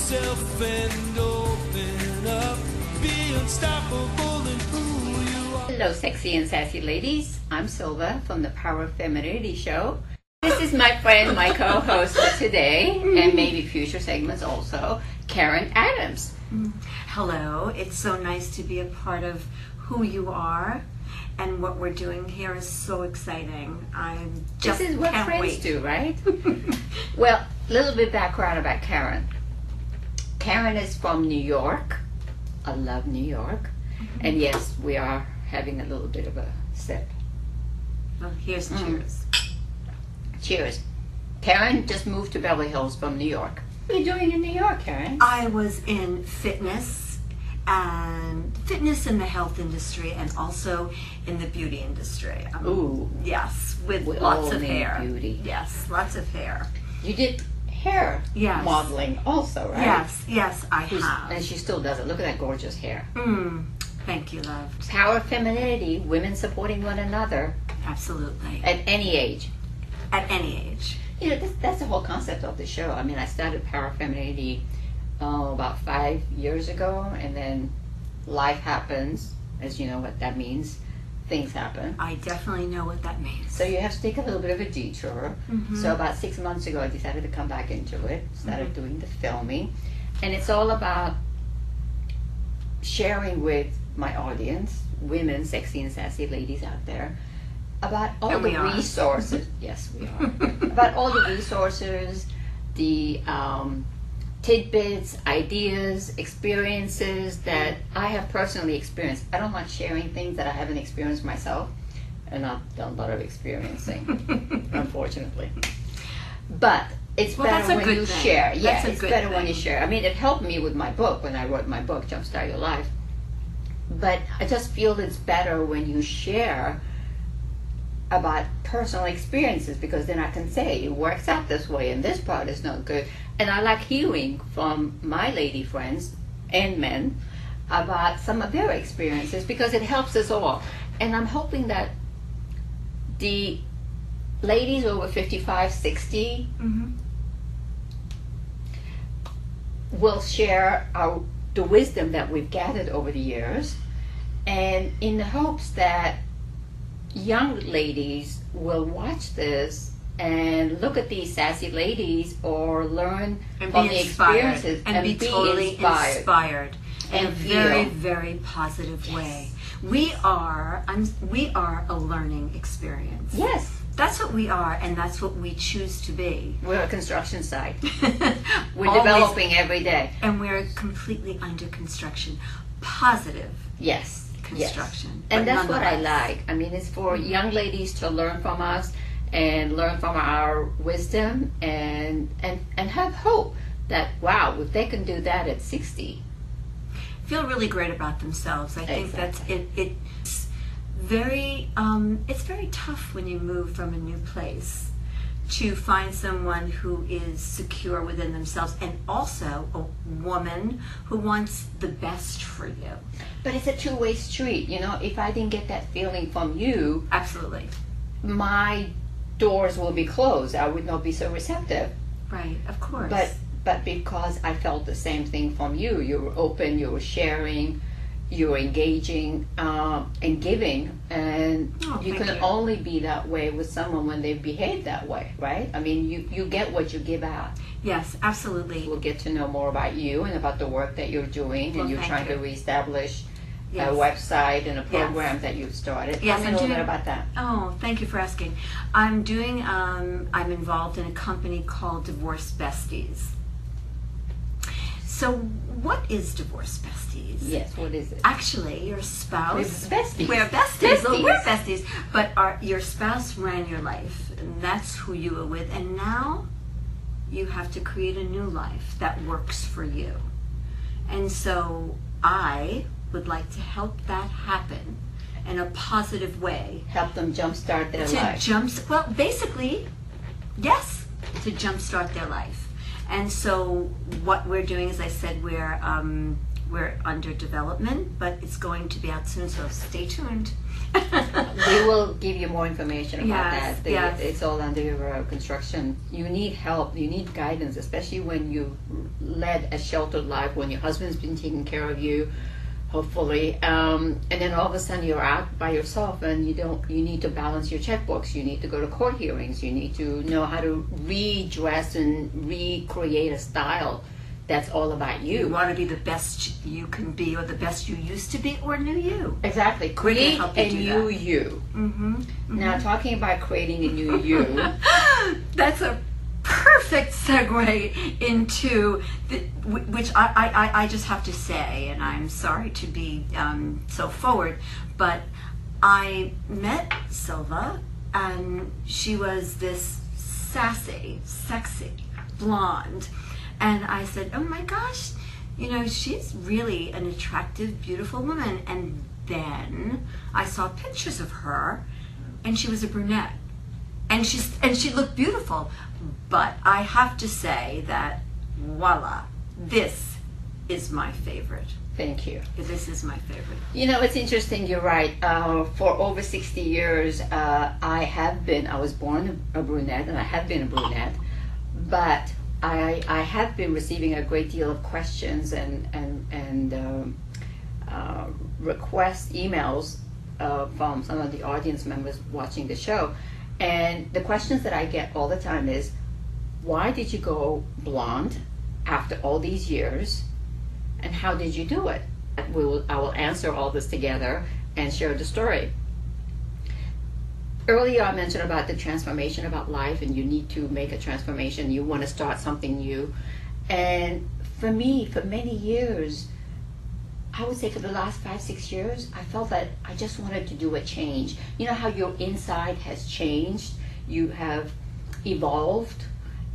yourself and open up. Be unstoppable in who you are. Hello, sexy and sassy ladies. I'm Silva from the Power of Femininity show. This is my friend, my co-host for today, and maybe future segments also, Karen Adams. Hello, it's so nice to be a part of who you are, and what we're doing here is so exciting. I'm just This is what can't friends wait. do, right? Well, a little bit background about Karen. Karen is from New York. I love New York. And yes, we are having a little bit of a sip. Well, here's cheers. Cheers. Karen just moved to Beverly Hills from New York. What are you doing in New York, Karen? I was in fitness in the health industry, and also in the beauty industry. Ooh. Yes, with We lots all of need hair. beauty. Yes, lots of hair. You did hair Yes. modeling also, right? Yes, I have. And she still does it. Look at that gorgeous hair. Thank you, love. Power of femininity, women supporting one another Absolutely. at any age. At any age. You know, that's the whole concept of the show. I mean, I started Power of Femininity about 5 years ago, and then life happens, as you know what that means. Things happen. I definitely know what that means. So you have to take a little bit of a detour. So about 6 months ago, I decided to come back into it, started doing the filming. And it's all about sharing with my audience, women, sexy and sassy ladies out there, about all And we the are. resources. Yes, we are. About all the resources, the tidbits, ideas, experiences that I have personally experienced. I don't like sharing things that I haven't experienced myself, and I've done a lot of experiencing, unfortunately. But it's Well, that's better a when good you thing. share. Yeah, That's a it's good better when you thing. share. I mean, it helped me with my book when I wrote my book, Jumpstart Your Life. But I just feel it's better when you share about personal experiences, because then I can say it works out this way and this part is not good. And I like hearing from my lady friends and men about some of their experiences, because it helps us all. And I'm hoping that the ladies over 55, 60 will share the wisdom that we've gathered over the years, and in the hopes that young ladies will watch this and look at these sassy ladies or learn And from be the inspired. experiences And be totally inspired in And a very, feel. very positive way. We are a learning experience. Yes, That's what we are, and that's what we choose to be. we're a construction site. We're Always- developing every day. And we're completely under construction. Positive Yes. construction. And but that's what I nonetheless. like. I mean, it's for young ladies to learn from us and learn from our wisdom and have hope that, wow, if they can do that at 60. Feel really great about themselves. I think that's it. It's very tough when you move from a new place to find someone who is secure within themselves, and also a woman who wants the best for you. But it's a two-way street. You know, if I didn't get that feeling from you, Absolutely. my doors will be closed. I would not be so receptive. Right, of course. But because I felt the same thing from you, you were open, you were sharing, you were engaging and giving, and Oh, you thank can you. only be that way with someone when they behave that way, right? I mean, you get what you give out. Yes, absolutely. We'll get to know more about you and about the work that you're doing, Well, and you're thank trying you. to reestablish Yes. a website and a Yes. program that you've started. Yes, Tell me a I'm little doing- bit about that. Oh, thank you for asking. I'm involved in a company called Divorce Besties. So what is Divorce Besties? Yes, what is it? Actually, your spouse. We're besties. We're besties. Well, we're Besties. besties. But your spouse ran your life, and that's who you were with. And now you have to create a new life that works for you. And so I would like to help that happen in a positive way. Help them jumpstart their life. Well, basically, yes, to jumpstart their life. And so what we're doing, as I said, we're We're under development, but it's going to be out soon, so stay tuned. We will give you more information about Yes, that. yes. It's all under construction. You need help. You need guidance, especially when you led a sheltered life, when your husband's been taking care of you, hopefully, and then all of a sudden you're out by yourself, and you need to balance your checkbooks. You need to go to court hearings. You need to know how to redress and recreate a style that's all about You you. want to be the best you can be, or the best you used to be, or new you. Exactly. We can Create help you a do new that. you. Mm-hmm. Now, talking about creating a new you. That's a perfect segue into which I just have to say, and I'm sorry to be so forward, but I met Silva, and she was this sassy, sexy blonde, and I said, oh my gosh, she's really an attractive, beautiful woman. And then I saw pictures of her, and she was a brunette. And she looked beautiful, but I have to say that voila, this is my favorite. Thank you. This is my favorite. It's interesting. You're right. For over 60 years, I was born a brunette, and I have been a brunette, but I have been receiving a great deal of questions and requests, emails from some of the audience members watching the show. And the questions that I get all the time is, why did you go blonde after all these years? And how did you do it? I will answer all this together and share the story. Earlier I mentioned about the transformation about life, and you need to make a transformation. You want to start something new. And for me, for many years, I would say for the last 5-6 years, I felt that I just wanted to do a change. You know how your inside has changed? You have evolved,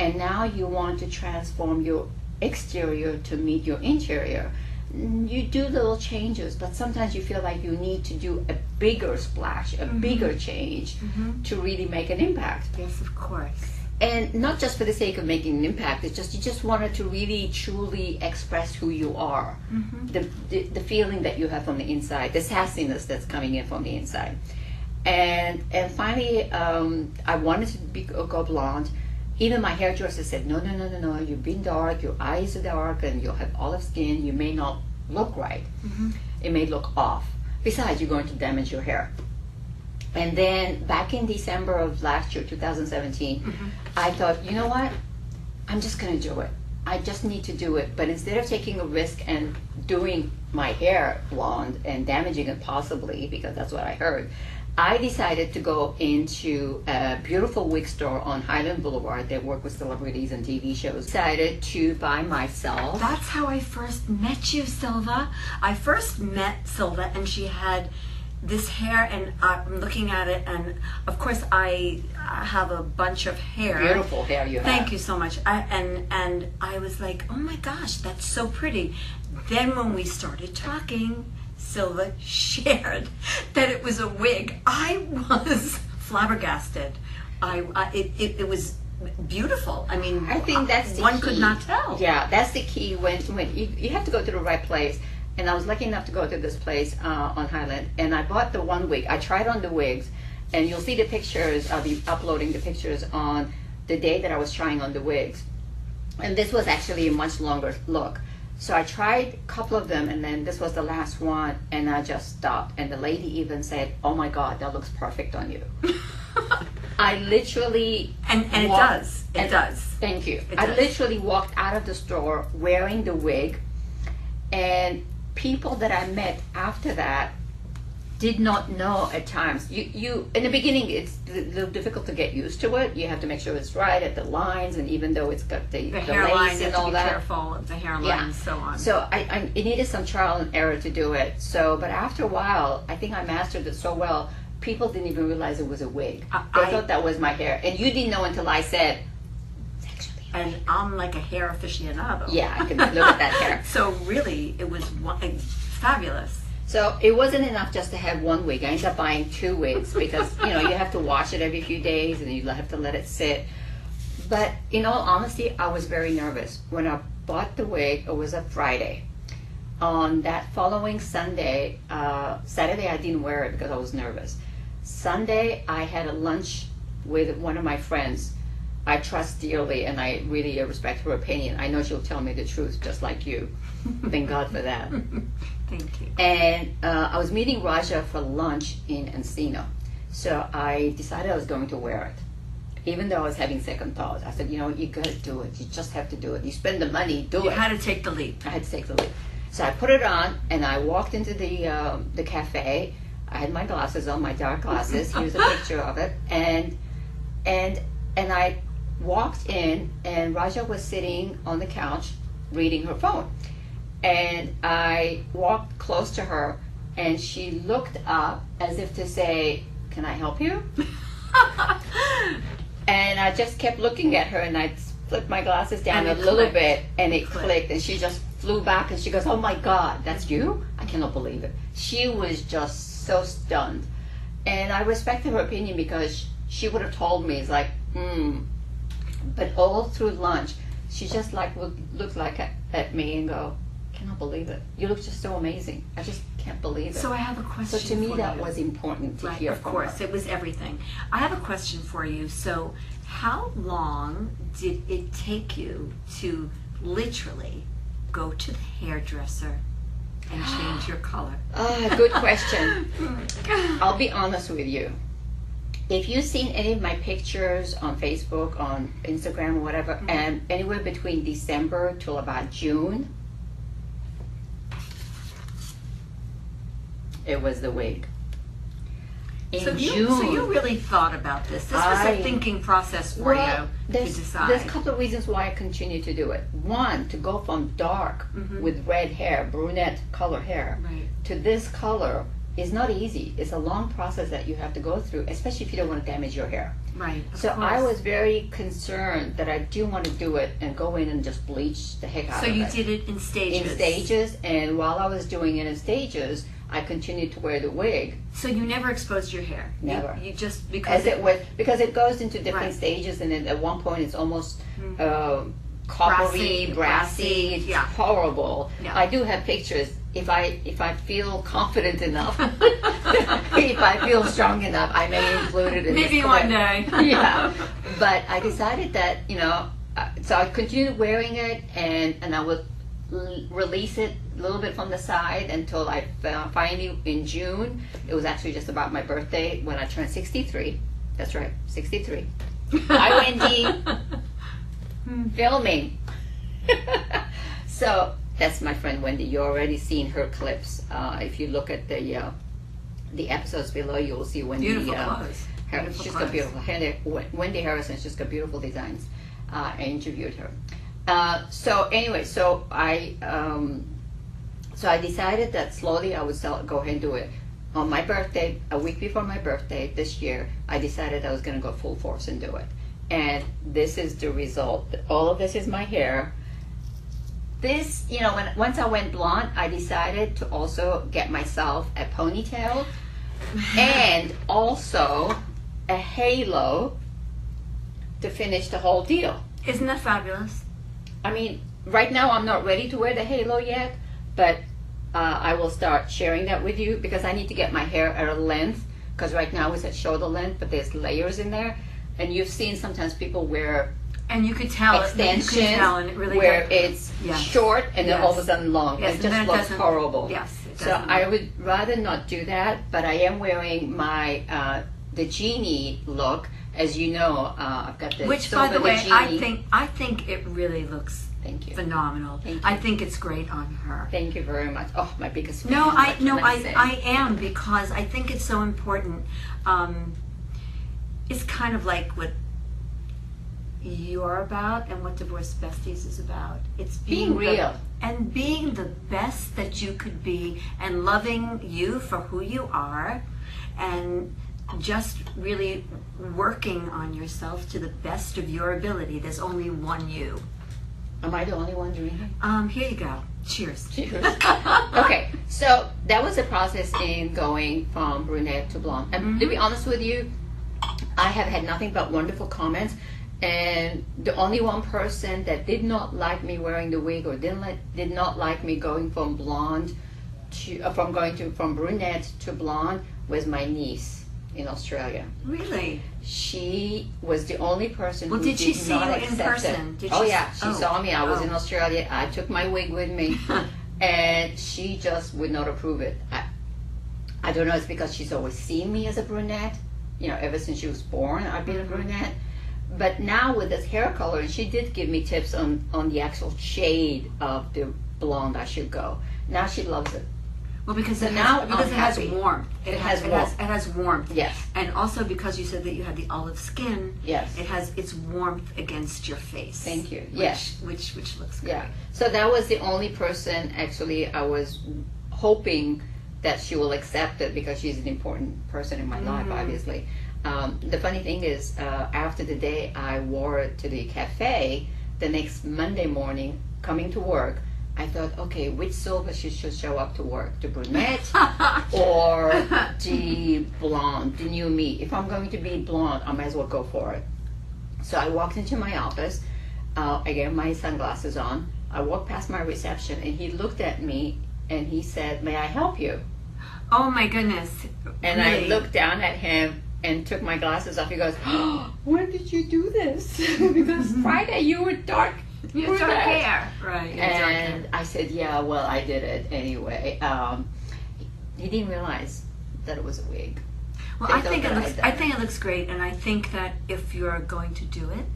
and now you want to transform your exterior to meet your interior. You do little changes, but sometimes you feel like you need to do a bigger splash, a bigger change to really make an impact. Yes, of course. And not just for the sake of making an impact, it's just you just wanted to really truly express who you are, the feeling that you have from the inside, the sassiness that's coming in from the inside. And finally, I wanted to go blonde. Even my hairdresser said, no, you've been dark, your eyes are dark, and you'll have olive skin, you may not look right. It may look off. Besides, you're going to damage your hair. And then back in December of last year, 2017, I thought, you know what? I'm just going to do it. I just need to do it. But instead of taking a risk and doing my hair blonde and damaging it possibly, because that's what I heard, I decided to go into a beautiful wig store on Highland Boulevard that work with celebrities and TV shows. Decided to buy myself. That's how I first met you, Silva. I first met Silva, and she had this hair, and I'm looking at it, and of course I have a bunch of hair. Beautiful hair you have. Thank you so much. And I was like, oh my gosh, that's so pretty. Then when we started talking, Silva shared that it was a wig. I was flabbergasted. It was beautiful. I mean, I think that's the one key. could not tell. Yeah, that's the key when you have to go to the right place. And I was lucky enough to go to this place on Highland, and I bought the one wig. I tried on the wigs, and you'll see the pictures. I'll be uploading the pictures on the day that I was trying on the wigs. And this was actually a much longer look. So I tried a couple of them, and then this was the last one, and I just stopped. And the lady even said, oh my God, that looks perfect on you. I literally... And it does. It does. Thank you. It I does. literally walked out of the store wearing the wig, and people that I met after that did not know at times. You in the beginning, it's a little difficult to get used to it. You have to make sure it's right at the lines, and even though it's got the hairline, lace you and have to all be that. careful of the hairline Yeah. and so on. So it needed some trial and error to do it. So, but after a while, I think I mastered it so well, people didn't even realize it was a wig. They thought that was my hair, and you didn't know until I said, it's actually a wig. And I'm like a hair aficionado. Yeah, I can look at that hair. So really, it was fabulous. So it wasn't enough just to have one wig. I ended up buying 2 wigs because, you have to wash it every few days and you have to let it sit. But in all honesty, I was very nervous. When I bought the wig, it was a Friday. on that following Sunday, Saturday I didn't wear it because I was nervous. Sunday I had a lunch with one of my friends I trust dearly, and I really respect her opinion. I know she'll tell me the truth just like you. Thank God for that. Thank you. And I was meeting Raja for lunch in Encino. So I decided I was going to wear it. Even though I was having second thoughts. I said, you know, you gotta do it. You just have to do it. You spend the money, do You it. had to take the leap. I had to take the leap. So I put it on, and I walked into the cafe. I had my glasses on, my dark glasses. Here's a picture of it. And I walked in, and Raja was sitting on the couch reading her phone. And I walked close to her, and she looked up as if to say, can I help you? And I just kept looking at her, and I flipped my glasses down And a it little clicked. bit, and it clicked, and she just flew back, and she goes, oh my God, that's you? I cannot believe it. She was just so stunned. And I respected her opinion because she would have told me, it's like, But all through lunch, she just like would look like at me and go, cannot believe it. You look just so amazing. I just can't believe it. So I have a question So to me, for that you. was important to Right, hear of from course, her. it was everything. I have a question for you. So how long did it take you to literally go to the hairdresser and change your color? Good question. I'll be honest with you. If you've seen any of my pictures on Facebook, on Instagram, or whatever, and anywhere between December till about June, it was the wig. In So June, you really thought about this. This was I- a thinking process for well, you to there's decide. a couple of reasons why I continue to do it. One, to go from dark with red hair, brunette color hair, Right. to this color is not easy. It's a long process that you have to go through, especially if you don't want to damage your hair. Right. of So I course. was very concerned that I do want to do it and go in and just bleach the heck out So of you it. did it in stages. In stages, and while I was doing it in stages, I continued to wear the wig. So you never exposed your hair. Never. You just because As it was, because it goes into different Right. stages, and then at one point it's almost Brassy, coppery, brassy. It's yeah. horrible. Yeah. I do have pictures. If I feel confident enough, if I feel strong enough, I may include it in Maybe this one clip. day. Yeah, but I decided that so I continued wearing it, and I would release it a little bit from the side until I finally in June. It was actually just about my birthday when I turned 63. That's right, 63. Hi, Wendy. Filming. So that's my friend Wendy. You already seen her clips. If you look at the episodes below, you will see Wendy. Beautiful clothes. Beautiful She's clothes. got beautiful. Wendy Harrison. She's got beautiful designs. I interviewed her. So anyway, so I decided that slowly I would go ahead and do it. On my birthday, a week before my birthday this year, I decided I was going to go full force and do it. And this is the result. All of this is my hair. This, once I went blonde, I decided to also get myself a ponytail and also a halo to finish the whole deal. Isn't that fabulous? I mean, right now I'm not ready to wear the halo yet, but I will start sharing that with you because I need to get my hair at a length, because right now it's at shoulder length, but there's layers in there. And you've seen sometimes people wear And you could tell extensions You could tell, and it really where does. it's Yes. short and then Yes. all of a sudden long. Yes, It and just then it looks doesn't- horrible. Yes, it So doesn't I look- would rather not do that, but I am wearing my the Genie Look. As you know, I've got the Which, by Silva the way, Genie. I think it really looks Thank you. phenomenal. Thank you. I think it's great on her. Thank you very much. Oh, my biggest fan. No, What can say? I am, because I think it's so important. It's kind of like what you're about and what Divorce Besties is about. It's Being real. and being the best that you could be, and loving you for who you are, and just really working on yourself to the best of your ability. There's only one you. Am I the only one drinking? Here you go. Cheers. Cheers. Okay, so that was the process in going from brunette to blonde. And to be honest with you, I have had nothing but wonderful comments. And the only one person that did not like me wearing the wig or did not like me going from blonde to from brunette to blonde was my niece in Australia. Really? She was the only person Well, who did she did see not you in accept person? it. Did Oh she yeah, she saw me. I was in Oh. Australia. I took my wig with me, and she just would not approve it. I don't know. It's because she's always seen me as a brunette. You know, ever since she was born, I've been a brunette. But now with this hair color, and she did give me tips on the actual shade of the blonde I should go. Now she loves it. Well, because So it now has, because I'm it has happy. warmth. It has warmth. It has warmth. Yes. And also because you said that you had the olive skin. Yes. It has its warmth against your face. Thank you. Which, Yes. Which looks great. Yeah. So that was the only person actually I was hoping that she will accept it because she's an important person in my life, obviously. The funny thing is, after the day I wore it to the cafe, the next Monday morning, coming to work, I thought, okay, which Silva should show up to work? The brunette or the blonde, the new me? If I'm going to be blonde, I might as well go for it. So I walked into my office. I got my sunglasses on. I walked past my reception, and he looked at me, and he said, "May I help you?" Oh my goodness. And Really? I looked down at him and took my glasses off. He goes, "Oh, when did you do this?" Because Friday you were dark. You have dark brunette." hair. Right. you have dark hair. And I said, "Yeah, well, I did it anyway." He didn't realize that it was a wig. Well, They I thought think it that I looks. did I it. think it looks great, and I think that if you're going to do it,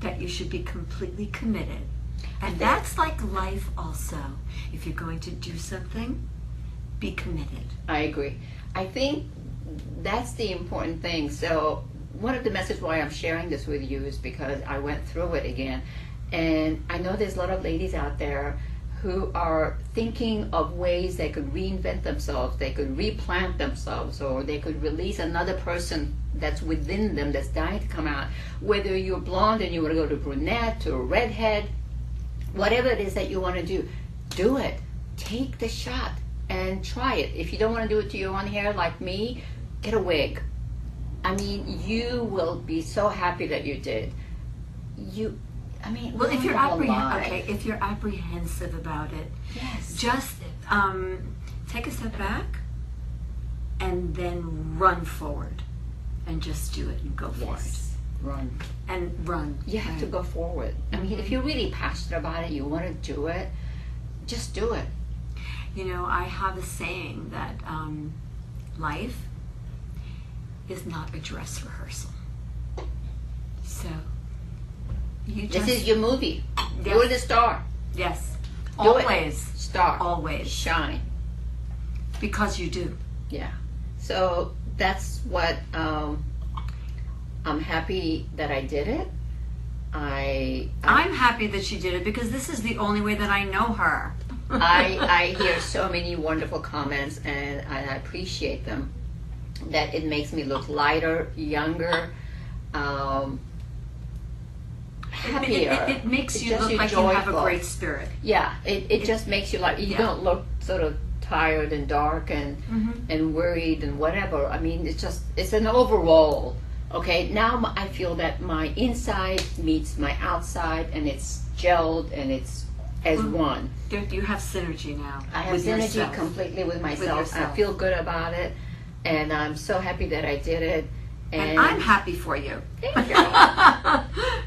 that you should be completely committed. And that's like life also. If you're going to do something, be committed. I agree. I think that's the important thing. So one of the messages why I'm sharing this with you is because I went through it again. And I know there's a lot of ladies out there who are thinking of ways they could reinvent themselves, they could replant themselves, or they could release another person that's within them that's dying to come out. Whether you're blonde and you want to go to brunette or redhead, whatever it is that you want to do it. Take the shot and try it. If you don't want to do it to your own hair like me, get a wig. I mean, you will be so happy that you did. Well, if you're apprehensive, if you're apprehensive about it, yes, just take a step back and then run forward and just do it and go for yes, run. it and run. You have to go forward. I mean, if you're really passionate about it, you want to do it, just do it. You know, I have a saying that life is not a dress rehearsal. So you just This is your movie. Yes. You're the star. yes, Do it. always Star. always Shine. because you do. Yeah. So that's what I'm happy that I did it. I'm happy that you did it because this is the only way that I know her. I hear so many wonderful comments, and I appreciate them. That it makes me look lighter, younger, happier. It makes It you just look you like you have a joyful. great spirit. Yeah, it just makes you like you Yeah. don't look sort of tired and dark and worried and whatever. I mean, it's an overall. Okay, now I feel that my inside meets my outside, and it's gelled and it's as one. You have synergy now. I have with synergy yourself. completely with myself. yourself. I feel good about it, and I'm so happy that I did it. And I'm happy for you. Thank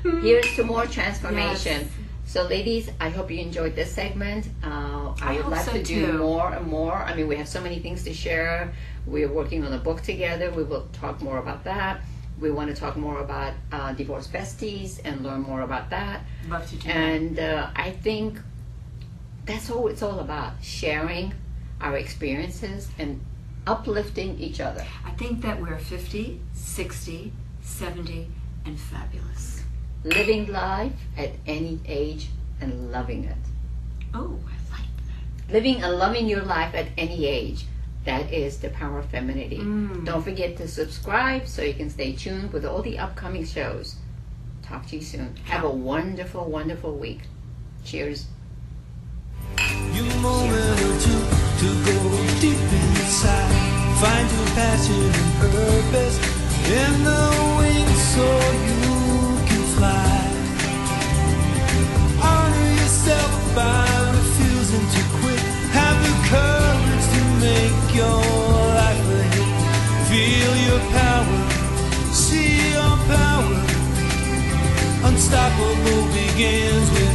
you. Here's to more transformation. Yes. So, ladies, I hope you enjoyed this segment. I would hope like so to do too. more and more. I mean, we have so many things to share. We're working on a book together. We will talk more about that. We want to talk more about divorce besties and learn more about that. Love to do that. And I think that's all it's all about, sharing our experiences and uplifting each other. I think that we're 50, 60, 70, and fabulous. Living life at any age and loving it. Oh, I like that. Living and loving your life at any age. That is the power of femininity. Don't forget to subscribe so you can stay tuned with all the upcoming shows. Talk to you soon. Have a wonderful, wonderful week. Cheers. You moment or two to go deep inside, find your passion and purpose in the wings so you can yourself by refusing to quit. Have the courage to make your life a hit. Feel your power, see your power. Unstoppable begins with